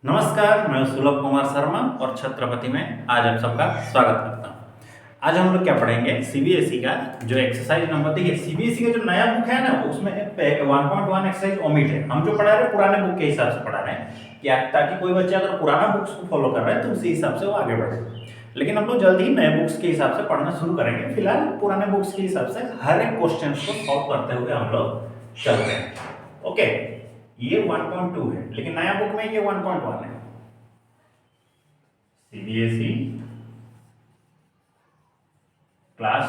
नमस्कार, मैं सुलभ कुमार शर्मा और छत्रपति में आज आप सबका स्वागत करता हूँ। आज हम लोग क्या पढ़ेंगे सीबीएसई का जो एक्सरसाइज नंबर, देखिए सीबीएसई का जो नया बुक है ना उसमें 1.1 एक्सरसाइज ओमिट है। हम जो पढ़ा रहे हैं पुराने बुक के हिसाब से पढ़ा रहे हैं कि ताकि कोई बच्चा अगर पुराना बुक्स को फॉलो कर रहा है तो उसी हिसाब से वो आगे बढ़े। लेकिन हम लोग जल्दी ही नए बुक्स के हिसाब से पढ़ना शुरू करेंगे। फिलहाल पुराने बुक्स के हिसाब से हर एक क्वेश्चन को सॉल्व करते हुए हम लोग चल रहे हैं। ओके, ये 1.2 है लेकिन नया बुक में ये 1.1 है। सीबीएसई क्लास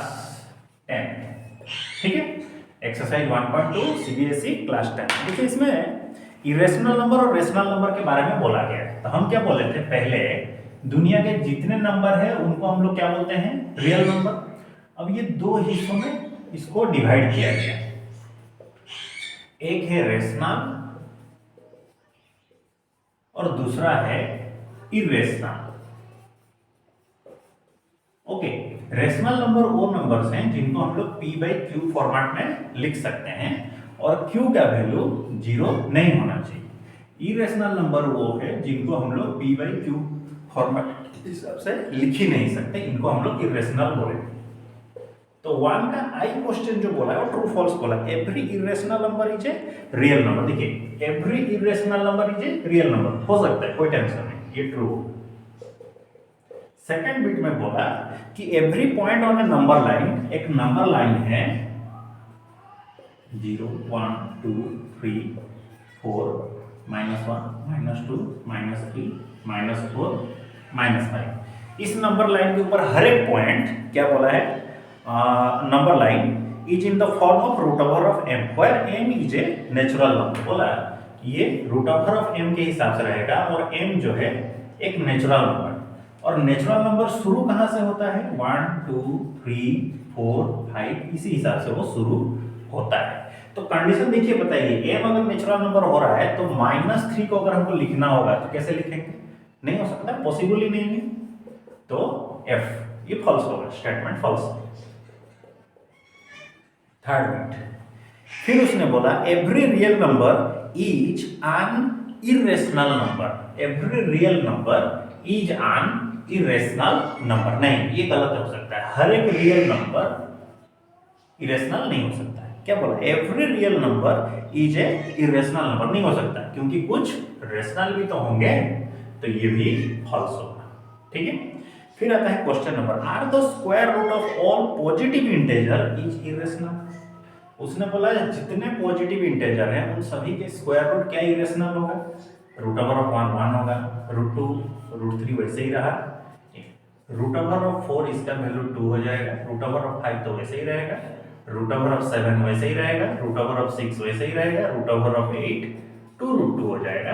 10, ठीक है। Exercise 1.2 CBSE class 10। देखिए इसमें इरेशनल नंबर और रेशनल नंबर के बारे में बोला गया है। तो हम क्या बोले थे पहले, दुनिया के जितने नंबर है उनको हम लोग क्या बोलते हैं, रियल नंबर। अब ये दो हिस्सों में इसको डिवाइड किया गया, एक है रेशनल और दूसरा है इरेशनल। ओके, रेशनल नंबर वो नंबर्स हैं जिनको हम लोग p बाई क्यू फॉर्मेट में लिख सकते हैं और q का वैल्यू 0 नहीं होना चाहिए। इरेशनल नंबर वो है जिनको हम लोग p बाई क्यू फॉर्मेट के हिसाब से लिख ही नहीं सकते, इनको हम लोग इरेशनल बोलेंगे। तो 1 का आई क्वेश्चन जो बोला है वो ट्रू फॉल्स बोला। Every irrational number is a real number. देखिए every irrational number is a real number हो सकता है, कोई टेंशन नहीं, ये ट्रू। सेकंड बिट में बोला कि every point on A number line, एक नंबर लाइन है 0 1 2 3 4 -1 -2 -3 -4 -5, इस नंबर लाइन के ऊपर हर एक पॉइंट क्या बोला है, number line is in the form of root over of m where m is a natural number. बोला ये रूट ओवर ऑफ m के हिसाब से रहेगा और m जो है एक नेचुरल नंबर। और नेचुरल नंबर शुरू कहां से होता है, 1 2 3 4 5, इसी हिसाब से वो शुरू होता है। तो कंडीशन देखिए, बताइए m अगर नेचुरल नंबर हो रहा है तो -3 को अगर हमको लिखना होगा तो कैसे लिखेंगे, नहीं हो सकता, पॉसिबल ही नहीं है। तो f ये फॉल्स होगा, स्टेटमेंट फॉल्स। थर्ड बिट, फिर उसने बोला every real number is an irrational number. Every real number is an irrational number, नहीं ये गलत हो सकता है। हर एक रियल नंबर इरेशनल नहीं हो सकता है। क्या बोला, every real number is A irrational number, नहीं हो सकता क्योंकि कुछ रेशनल भी तो होंगे, तो ये भी फॉल्स होगा, ठीक है। फिर आता है question number, are the square root of all positive integer is irrational. उसने बोला जितने पॉजिटिव इंटेजर हैं उन सभी के स्क्वायर रूट क्या इरेशनल होगा, रूट ओवर ऑफ 1 1 होगा, रूट 2 रूट 3 वैसे ही रहा, रूट ओवर ऑफ 4 इसका वैल्यू 2 हो जाएगा, रूट ओवर ऑफ 5 तो वैसे ही रहेगा, रूट ओवर ऑफ 7 वैसे ही रहेगा, रूट ओवर ऑफ 6 वैसे ही रहेगा, रूट ओवर ऑफ 8 2 रूट 2 हो जाएगा,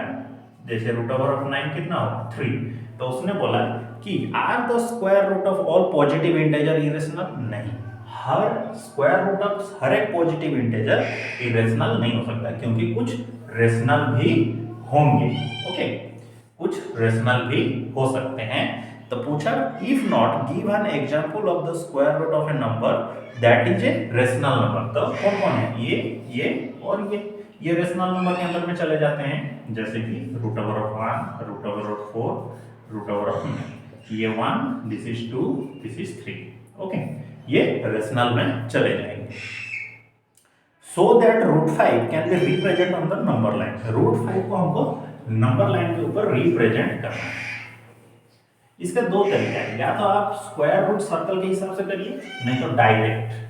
जैसे रूट ओवर ऑफ 9 कितना होगा 3। तो उसने बोला कि are the square root of all positive integer irrational, नहीं, हर स्क्वायर रूट ऑफ हर एक पॉजिटिव इंटेजर इरेशनल नहीं हो सकता क्योंकि कुछ रेशनल भी होंगे। ओके, कुछ रेशनल भी हो सकते हैं। तो पूछा if not give an example of the square root of a number that is a rational number. तो कौन कौन है, ये और ये रेशनल नंबर के अंदर में चले जाते हैं, जैसे कि root over of 1 root over of 4 root over of 9, ये 1 this is 2 this is 3। Okay, ये रेशनल में चले जाएंगे। So that root 5 can be represent on the number line. Root 5 को हमको नंबर लाइन के ऊपर रिप्रेजेंट करना है। इसका दो तरीका है, या तो आप स्क्वायर रूट सर्कल के हिसाब से करिए, नहीं तो डायरेक्ट।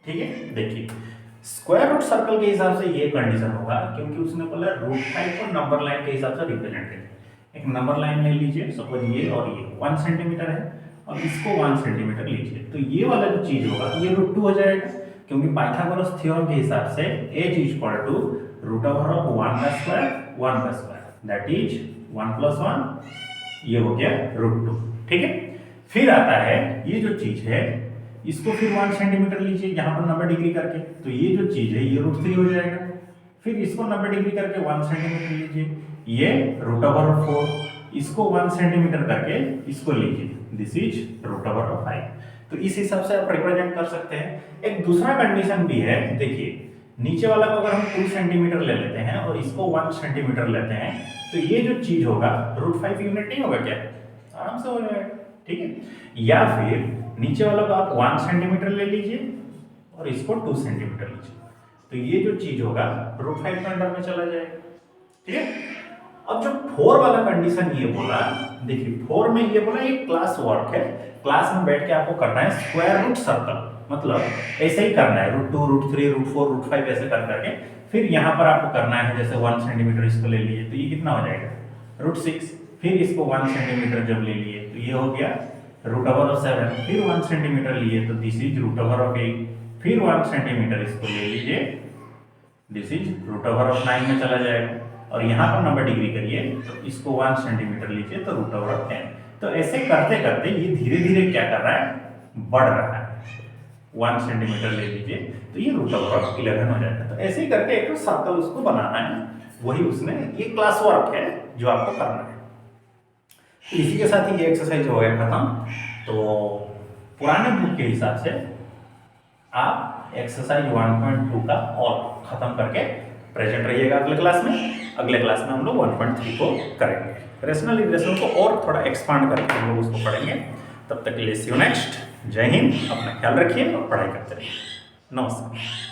ठीक है, देखिए स्क्वायर रूट सर्कल के हिसाब से ये कंडीशन होगा क्योंकि उसने बोला रूट 5 को नंबर लाइन के हिसाब से रिप्रेजेंट करें। एक नंबर लाइन ले लीजिए, सपोज ये और ये 1 सेंटीमीटर है और इसको 1 सेंटीमीटर लीजिए, तो ये वाला जो चीज होगा ये रूट 2 हो जाएगा क्योंकि पाइथागोरस थ्योरम के हिसाब से h is equal to root over of 1 का स्क्वायर दैट इज 1 + 1, ये हो गया रूट 2। ठीक है, फिर आता है ये जो चीज है इसको फिर 1 सेंटीमीटर लीजिए यहाँ पर 90 डिग्री करके, तो ये जो चीज है ये रूट 3 हो जाएगा। फिर इसको 90 डिग्री करके 1 सेंटीमीटर लीजिए, ये रूट ओवर 4 इसको 1 सेंटीमीटर करके इसको लीजिए, दिस इज √5। तो इस हिसाब से आप रिप्रेजेंट कर सकते हैं। एक दूसरा कंडीशन भी है, देखिए नीचे वाला को अगर हम 2 सेंटीमीटर ले लेते हैं और इसको 1 सेंटीमीटर लेते हैं, तो ये जो चीज होगा √5 यूनिट नहीं होगा क्या, आराम से हो जाएगा, ठीक है। या फिर नीचे वाला को आप 1 सेंटीमीटर ले लीजिए और इसको 2 सेंटीमीटर लीजिए, तो ये जो चीज होगा √5 के अंडर में चला जाएगा, ठीक है। अब जो 4 वाला कंडीशन ये बोला, देखिए 4 में ये बोला ये क्लास वर्क है, क्लास में बैठ के आपको करना है स्क्वायर रूट सर्कल, मतलब ऐसे ही करना है √2 √3 √4 √5 ऐसे कर करके, फिर यहाँ पर आपको करना है जैसे 1 सेंटीमीटर इसको ले लिए तो ये कितना हो जाएगा √6, फिर इसको 1 सेंटीमीटर जब ले लिए तो ये हो गया √7, फिर 1 सेंटीमीटर लिए तो दिस इज √8, फिर 1 सेंटीमीटर इसको ले लीजिए, दिस इज √9 में चला जाएगा, और यहाँ पर 90 डिग्री करिए तो इसको 1 सेंटीमीटर लीजिए तो √10। तो ऐसे करते करते ये धीरे धीरे क्या कर रहा है, बढ़ रहा है। 1 सेंटीमीटर ले लीजिए तो ये √11 हो जाएगा। तो ऐसे ही करके एक सर्कल उसको बनाना है, वही उसने ये क्लास वर्क है जो आपको करना है। तो इसी के साथ ही ये एक्सरसाइज हो गया खत्म। तो पुराने बुक के हिसाब से आप एक्सरसाइज 1.2 का और खत्म करके प्रेजेंट रहिएगा अगले क्लास में। अगले क्लास में हम लोग 1.3 को करेंगे, रेशनल इक्वेशन को और थोड़ा एक्सपांड करके हम लोग उसको पढ़ेंगे। तब तक के लिए सी यू नेक्स्ट। जय हिंद, अपना ख्याल रखिए और पढ़ाई करते रहिए। नमस्कार।